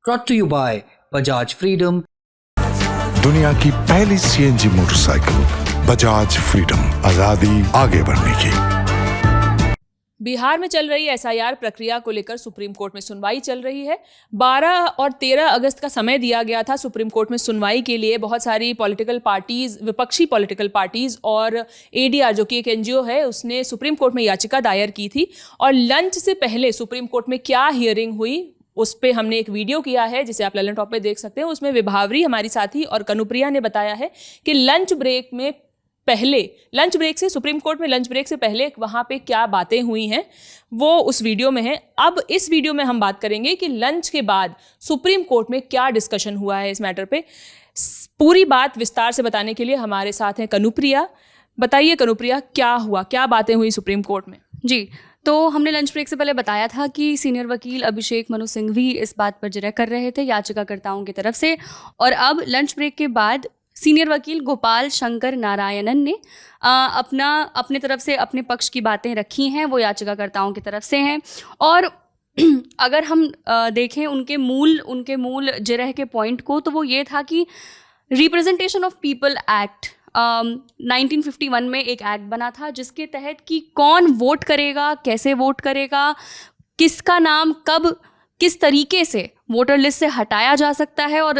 brought to you by Bajaj Freedom. दुनिया की पहली सीएनजी मोटरसाइकिल बजाज फ्रीडम, आजादी आगे बढ़ने की। बिहार में चल रही एसआईआर प्रक्रिया को लेकर सुप्रीम कोर्ट में सुनवाई चल रही है। 12 और 13 अगस्त का समय दिया गया था सुप्रीम कोर्ट में सुनवाई के लिए। बहुत सारी पॉलिटिकल पार्टीज, विपक्षी पॉलिटिकल पार्टीज और एडीआर जो कि एक एनजीओ है, उसने सुप्रीम कोर्ट में याचिका दायर की थी। और लंच से पहले सुप्रीम कोर्ट में क्या हियरिंग हुई उस पर हमने एक वीडियो किया है जिसे आप ललन टॉप पे देख सकते हैं। उसमें विभावरी हमारी साथी और कनुप्रिया ने बताया है कि लंच ब्रेक से सुप्रीम कोर्ट में लंच ब्रेक से पहले वहाँ पे क्या बातें हुई हैं वो उस वीडियो में है। अब इस वीडियो में हम बात करेंगे कि लंच के बाद सुप्रीम कोर्ट में क्या डिस्कशन हुआ है इस मैटर पे। पूरी बात विस्तार से बताने के लिए हमारे साथ हैं कनुप्रिया। बताइए कनुप्रिया, क्या हुआ, क्या बातें हुई सुप्रीम कोर्ट में? जी, तो हमने लंच ब्रेक से पहले बताया था कि सीनियर वकील अभिषेक मनु सिंघवी इस बात पर जिरह कर रहे थे याचिकाकर्ताओं की तरफ से। और अब लंच ब्रेक के बाद सीनियर वकील गोपाल शंकर नारायणन ने अपने तरफ से अपने पक्ष की बातें रखी हैं, वो याचिकाकर्ताओं की तरफ से हैं। और अगर हम देखें उनके मूल जिरह के पॉइंट को, तो वो ये था कि रिप्रेजेंटेशन ऑफ पीपल एक्ट 1951 में एक एक्ट बना था जिसके तहत कि कौन वोट करेगा, कैसे वोट करेगा, किसका नाम कब किस तरीके से वोटर लिस्ट से हटाया जा सकता है, और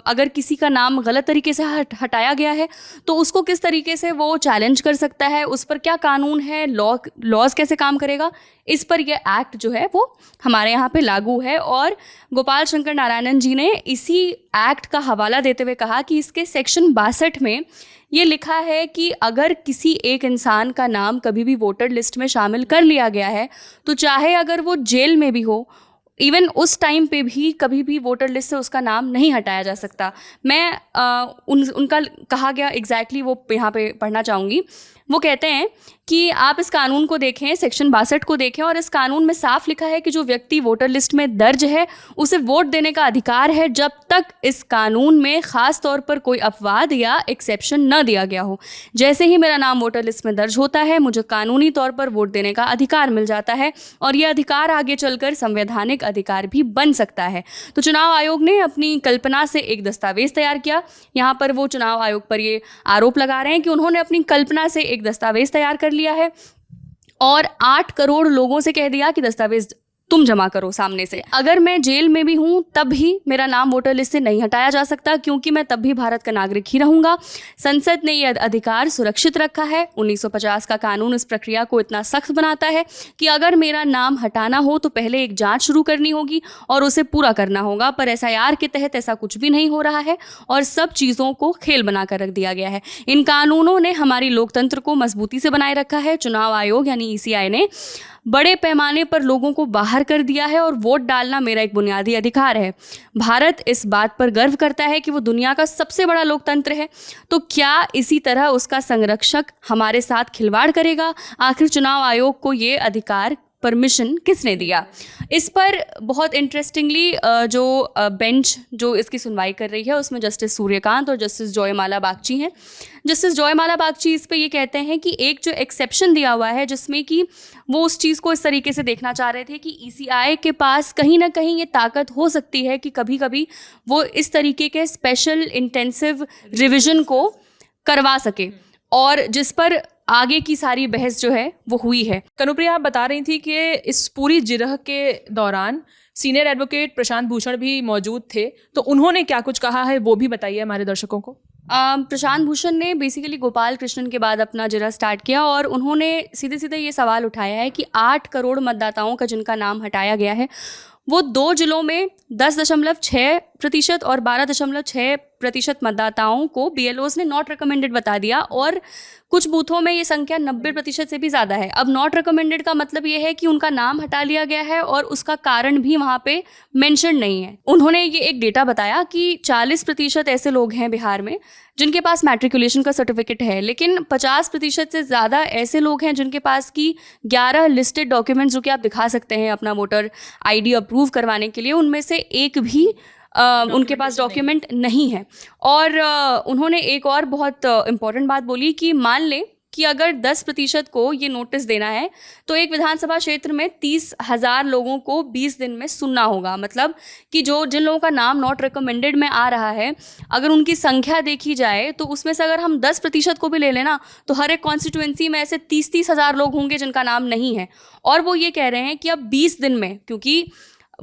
अगर किसी का नाम गलत तरीके से हटाया गया है तो उसको किस तरीके से वो चैलेंज कर सकता है, उस पर क्या कानून है, लॉज कैसे काम करेगा, इस पर यह एक्ट जो है वो हमारे यहाँ पे लागू है। और गोपाल शंकर नारायणन जी ने इसी एक्ट का हवाला देते हुए कहा कि इसके सेक्शन 62 में ये लिखा है कि अगर किसी एक इंसान का नाम कभी भी वोटर लिस्ट में शामिल कर लिया गया है तो चाहे अगर वो जेल में भी हो, इवन उस टाइम पे भी कभी भी वोटर लिस्ट से उसका नाम नहीं हटाया जा सकता। मैं उनका कहा गया एग्जैक्टली वो यहाँ पे पढ़ना चाहूँगी। वो कहते हैं कि आप इस कानून को देखें, सेक्शन 62 को देखें, और इस कानून में साफ लिखा है कि जो व्यक्ति वोटर लिस्ट में दर्ज है उसे वोट देने का अधिकार है जब तक इस कानून में ख़ास तौर पर कोई अपवाद या एक्सेप्शन न दिया गया हो। जैसे ही मेरा नाम वोटर लिस्ट में दर्ज होता है मुझे कानूनी तौर पर वोट देने का अधिकार मिल जाता है, और यह अधिकार आगे चलकर संवैधानिक अधिकार भी बन सकता है। तो चुनाव आयोग ने अपनी कल्पना से एक दस्तावेज़ तैयार किया। यहाँ पर वो चुनाव आयोग पर ये आरोप लगा रहे हैं कि उन्होंने अपनी कल्पना से एक दस्तावेज़ तैयार कर लिया है और 8 करोड़ लोगों से कह दिया कि दस्तावेज तुम जमा करो सामने से। अगर मैं जेल में भी हूँ तब भी मेरा नाम वोटर लिस्ट से नहीं हटाया जा सकता, क्योंकि मैं तब भी भारत का नागरिक ही रहूँगा। संसद ने यह अधिकार सुरक्षित रखा है। 1950 का कानून इस प्रक्रिया को इतना सख्त बनाता है कि अगर मेरा नाम हटाना हो तो पहले एक जांच शुरू करनी होगी और उसे पूरा करना होगा। पर एसआईआर के तहत ऐसा कुछ भी नहीं हो रहा है और सब चीज़ों को खेल बनाकर रख दिया गया है। इन कानूनों ने हमारी लोकतंत्र को मजबूती से बनाए रखा है। चुनाव आयोग यानी ईसीआई ने बड़े पैमाने पर लोगों को बाहर कर दिया है और वोट डालना मेरा एक बुनियादी अधिकार है। भारत इस बात पर गर्व करता है कि वो दुनिया का सबसे बड़ा लोकतंत्र है। तो क्या इसी तरह उसका संरक्षक हमारे साथ खिलवाड़ करेगा? आखिर चुनाव आयोग को ये अधिकार, परमिशन किसने दिया? इस पर बहुत इंटरेस्टिंगली जो बेंच जो इसकी सुनवाई कर रही है उसमें जस्टिस सूर्यकांत और जस्टिस जॉयमाला बागची हैं। जस्टिस जॉयमाला बागची इस पे ये कहते हैं कि एक जो एक्सेप्शन दिया हुआ है जिसमें कि वो उस चीज़ को इस तरीके से देखना चाह रहे थे कि ईसीआई के पास कहीं ना कहीं ये ताकत हो सकती है कि कभी कभी वो इस तरीके के स्पेशल इंटेंसिव रिविजन को करवा सके, और जिस पर आगे की सारी बहस जो है वो हुई है। कनुप्रिया, आप बता रही थी कि इस पूरी जिरह के दौरान सीनियर एडवोकेट प्रशांत भूषण भी मौजूद थे, तो उन्होंने क्या कुछ कहा है वो भी बताइए हमारे दर्शकों को। प्रशांत भूषण ने बेसिकली गोपाल कृष्णन के बाद अपना जिरह स्टार्ट किया और उन्होंने सीधे सीधे ये सवाल उठाया है कि 8 करोड़ मतदाताओं का जिनका नाम हटाया गया है वो 2 जिलों में 10.6% और 12.6% मतदाताओं को बीएलओज ने नॉट रिकमेंडेड बता दिया, और कुछ बूथों में ये संख्या 90% से भी ज़्यादा है। अब नॉट रिकमेंडेड का मतलब ये है कि उनका नाम हटा लिया गया है और उसका कारण भी वहाँ पे मेंशन नहीं है। उन्होंने ये एक डेटा बताया कि 40% ऐसे लोग हैं बिहार में जिनके पास मैट्रिकुलेशन का सर्टिफिकेट है, लेकिन 50% से ज़्यादा ऐसे लोग हैं जिनके पास की 11 लिस्टेड डॉक्यूमेंट्स जो कि आप दिखा सकते हैं अपना वोटर आईडी अप्रूव करवाने के लिए, उनमें से एक भी उनके पास डॉक्यूमेंट नहीं है। और उन्होंने एक और बहुत इम्पॉर्टेंट बात बोली कि मान लें कि अगर 10% को ये नोटिस देना है तो एक विधानसभा क्षेत्र में 30,000 लोगों को 20 दिन में सुनना होगा। मतलब कि जिन लोगों का नाम नॉट रिकमेंडेड में आ रहा है, अगर उनकी संख्या देखी जाए तो उसमें से अगर हम 10% को भी ले लेना तो हर एक कॉन्स्टिट्यूएंसी में ऐसे 30,000 लोग होंगे जिनका नाम नहीं है। और वो ये कह रहे हैं कि अब 20 दिन में, क्योंकि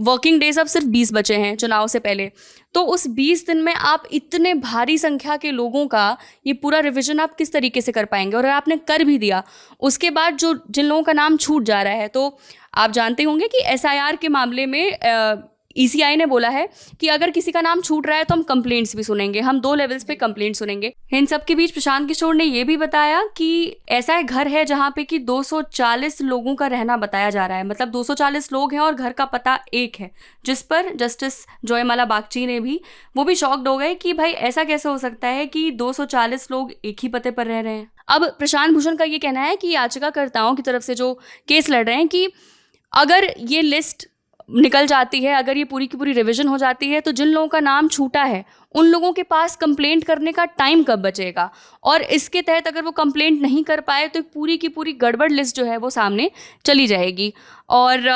वर्किंग डेज अब सिर्फ 20 बचे हैं चुनाव से पहले, तो उस 20 दिन में आप इतने भारी संख्या के लोगों का ये पूरा रिवीजन आप किस तरीके से कर पाएंगे। और अगर आपने कर भी दिया, उसके बाद जिन लोगों का नाम छूट जा रहा है, तो आप जानते होंगे कि SIR के मामले में ECI ने बोला है कि अगर किसी का नाम छूट रहा है तो हम कंप्लेंट्स भी सुनेंगे, हम 2 लेवल्स पे कंप्लेंट सुनेंगे। इन सब के बीच प्रशांत किशोर ने ये भी बताया कि ऐसा एक घर है जहाँ पे कि 240 लोगों का रहना बताया जा रहा है। मतलब 240 लोग हैं और घर का पता एक है, जिस पर जस्टिस जॉयमाला बागची ने भी शॉक्ड हो गए कि भाई ऐसा कैसे हो सकता है कि 240 लोग एक ही पते पर रह रहे हैं। अब प्रशांत भूषण का ये कहना है कि याचिकाकर्ताओं की तरफ से जो केस लड़ रहे हैं कि अगर ये लिस्ट निकल जाती है, अगर ये पूरी की पूरी रिवीजन हो जाती है, तो जिन लोगों का नाम छूटा है उन लोगों के पास कंप्लेंट करने का टाइम कब बचेगा। और इसके तहत अगर वो कंप्लेंट नहीं कर पाए तो पूरी की पूरी गड़बड़ लिस्ट जो है वो सामने चली जाएगी। और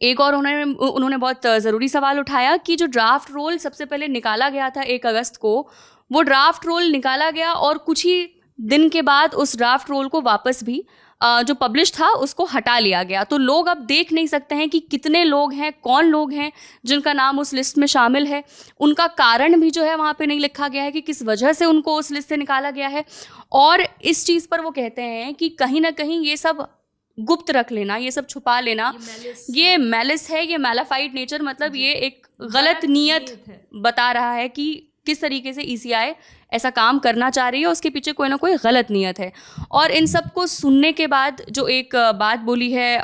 एक और उन्होंने बहुत ज़रूरी सवाल उठाया कि जो ड्राफ्ट रोल सबसे पहले निकाला गया था 1 अगस्त को, वो ड्राफ्ट रोल निकाला गया और कुछ ही दिन के बाद उस ड्राफ्ट रोल को वापस भी जो पब्लिश था उसको हटा लिया गया। तो लोग अब देख नहीं सकते हैं कि कितने लोग हैं, कौन लोग हैं जिनका नाम उस लिस्ट में शामिल है। उनका कारण भी जो है वहाँ पे नहीं लिखा गया है कि किस वजह से उनको उस लिस्ट से निकाला गया है। और इस चीज़ पर वो कहते हैं कि कहीं ना कहीं ये सब गुप्त रख लेना, ये सब छुपा लेना, ये मैलिस है, ये मैलाफाइड नेचर, मतलब ये एक गलत नीयत बता रहा है कि किस तरीके से ECI ऐसा काम करना चाह रही है, उसके पीछे कोई ना कोई गलत नीयत है। और इन सब को सुनने के बाद जो एक बात बोली है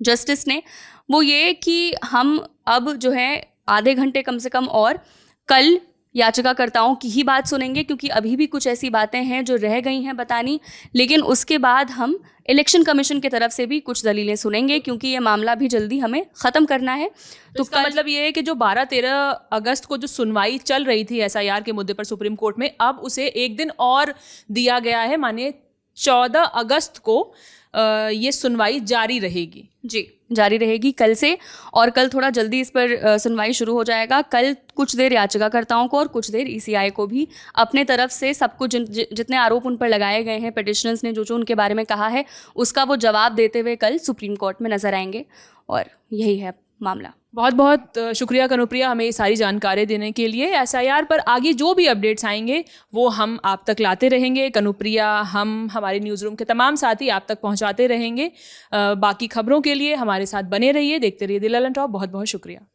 जस्टिस ने, वो ये कि हम अब जो है आधे घंटे कम से कम और कल याचिकाकर्ताओं की ही बात सुनेंगे, क्योंकि अभी भी कुछ ऐसी बातें हैं जो रह गई हैं बतानी। लेकिन उसके बाद हम इलेक्शन कमीशन की तरफ से भी कुछ दलीलें सुनेंगे, क्योंकि ये मामला भी जल्दी हमें ख़त्म करना है। तो इसका मतलब ये है कि जो 12-13 अगस्त को जो सुनवाई चल रही थी SIR के मुद्दे पर सुप्रीम कोर्ट में, अब उसे एक दिन और दिया गया है, माने 14 अगस्त को ये सुनवाई जारी रहेगी। जी, जारी रहेगी कल से, और कल थोड़ा जल्दी इस पर सुनवाई शुरू हो जाएगा। कल कुछ देर याचिकाकर्ताओं को और कुछ देर ECI को भी अपने तरफ से सब कुछ जितने आरोप उन पर लगाए गए हैं, पिटिशनर्स ने जो उनके बारे में कहा है, उसका वो जवाब देते हुए कल सुप्रीम कोर्ट में नजर आएंगे। और यही है मामला। बहुत बहुत शुक्रिया कनुप्रिया, हमें ये सारी जानकारी देने के लिए। SIR पर आगे जो भी अपडेट्स आएंगे वो हम आप तक लाते रहेंगे। कनुप्रिया, हम हमारे न्यूज़ रूम के तमाम साथी आप तक पहुंचाते रहेंगे। बाकी खबरों के लिए हमारे साथ बने रहिए, देखते रहिए द ललन टॉप। बहुत बहुत शुक्रिया।